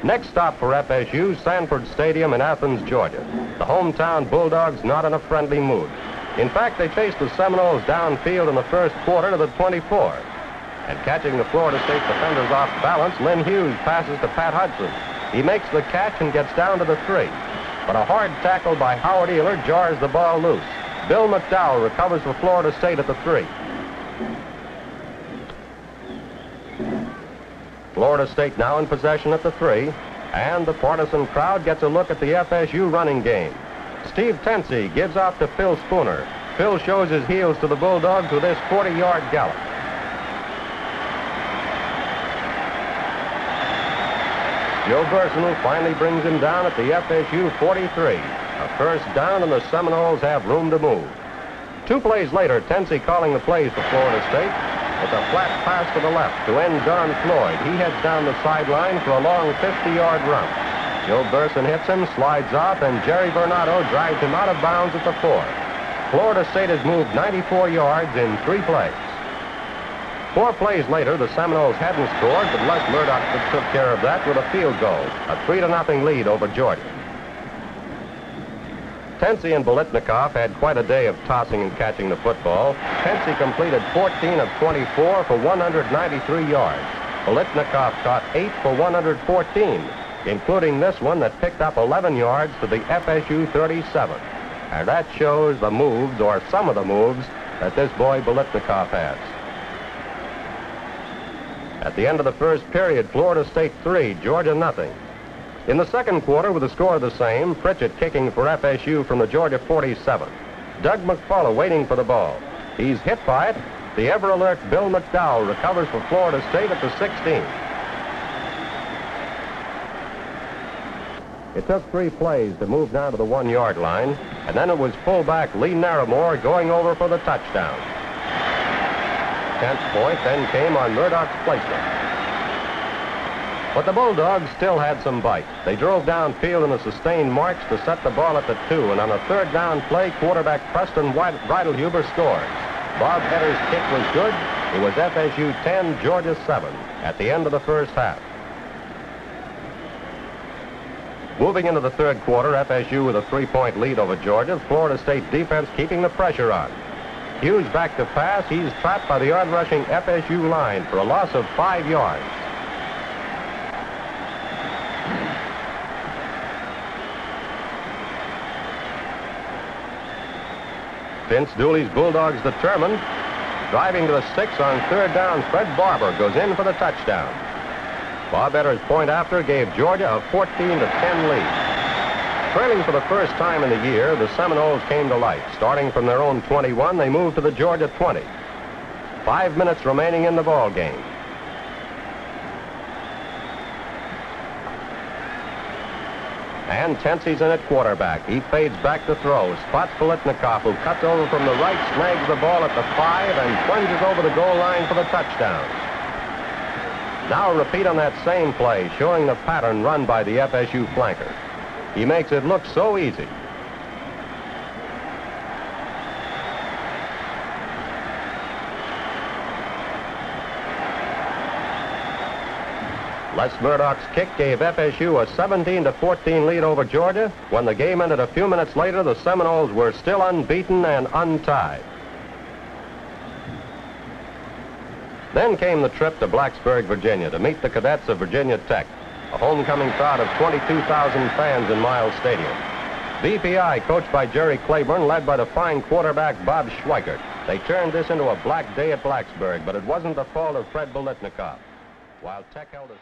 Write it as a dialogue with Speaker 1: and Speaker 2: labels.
Speaker 1: Next stop for FSU, Stanford Stadium in Athens, Georgia. The hometown Bulldogs not in a friendly mood. In fact, they chased the Seminoles downfield in the first quarter to the 24. And catching the Florida State defenders off balance, Lynn Hughes passes to Pat Hudson. He makes the catch and gets down to the 3. But a hard tackle by Howard Ealer jars the ball loose. Bill McDowell recovers for Florida State at the 3. Florida State now in possession at the 3, and the partisan crowd gets a look at the FSU running game. Steve Tensi gives off to Phil Spooner. Phil shows his heels to the Bulldogs with this 40-yard gallop. Joe Burson finally brings him down at the FSU 43. A first down, and the Seminoles have room to move. 2 plays later, Tensi calling the plays for Florida State. It's a flat pass to the left to end Don Floyd. He heads down the sideline for a long 50-yard run. Joe Burson hits him, slides off, and Jerry Bernardo drives him out of bounds at the 4. Florida State has moved 94 yards in 3 plays. 4 plays later, the Seminoles hadn't scored, but Les Murdoch took care of that with a field goal. A 3-0 lead over Georgia. Tensi and Biletnikoff had quite a day of tossing and catching the football. Tensi completed 14 of 24 for 193 yards. Biletnikoff caught 8 for 114, including this one that picked up 11 yards to the FSU 37. And that shows the moves, or some of the moves, that this boy Biletnikoff has. At the end of the first period, Florida State 3, Georgia nothing. In the second quarter, with the score the same, Pritchett kicking for FSU from the Georgia 47. Doug McFarland waiting for the ball. He's hit by it. The ever-alert Bill McDowell recovers for Florida State at the 16. It took 3 plays to move down to the 1-yard line, and then it was fullback Lee Narramore going over for the touchdown. 10th point then came on Murdoch's placement. But the Bulldogs still had some bite. They drove downfield in a sustained march to set the ball at the 2, and on a 3rd down play, quarterback Preston Breidelhuber scores. Bob Etter's kick was good. It was FSU 10, Georgia 7 at the end of the first half. Moving into the 3rd quarter, FSU with a 3-point lead over Georgia. Florida State defense keeping the pressure on. Hughes back to pass. He's trapped by the on-rushing FSU line for a loss of 5 yards. Vince Dooley's Bulldogs determined. Driving to the 6 on 3rd down, Fred Barber goes in for the touchdown. Bob Etter's point after gave Georgia a 14-10 lead. Trailing for the first time in the year, the Seminoles came to life. Starting from their own 21, they moved to the Georgia 20. 5 minutes remaining in the ball game. And Tensi's in at quarterback. He fades back to throw. Spots Biletnikoff, who cuts over from the right, snags the ball at the 5, and plunges over the goal line for the touchdown. Now a repeat on that same play, showing the pattern run by the FSU flanker. He makes it look so easy. Les Murdoch's kick gave FSU a 17-14 lead over Georgia. When the game ended a few minutes later, the Seminoles were still unbeaten and untied. Then came the trip to Blacksburg, Virginia, to meet the cadets of Virginia Tech, a homecoming crowd of 22,000 fans in Miles Stadium. VPI, coached by Jerry Claiborne, led by the fine quarterback Bob Schweikert. They turned this into a black day at Blacksburg, but it wasn't the fault of Fred Biletnikoff. While Tech held a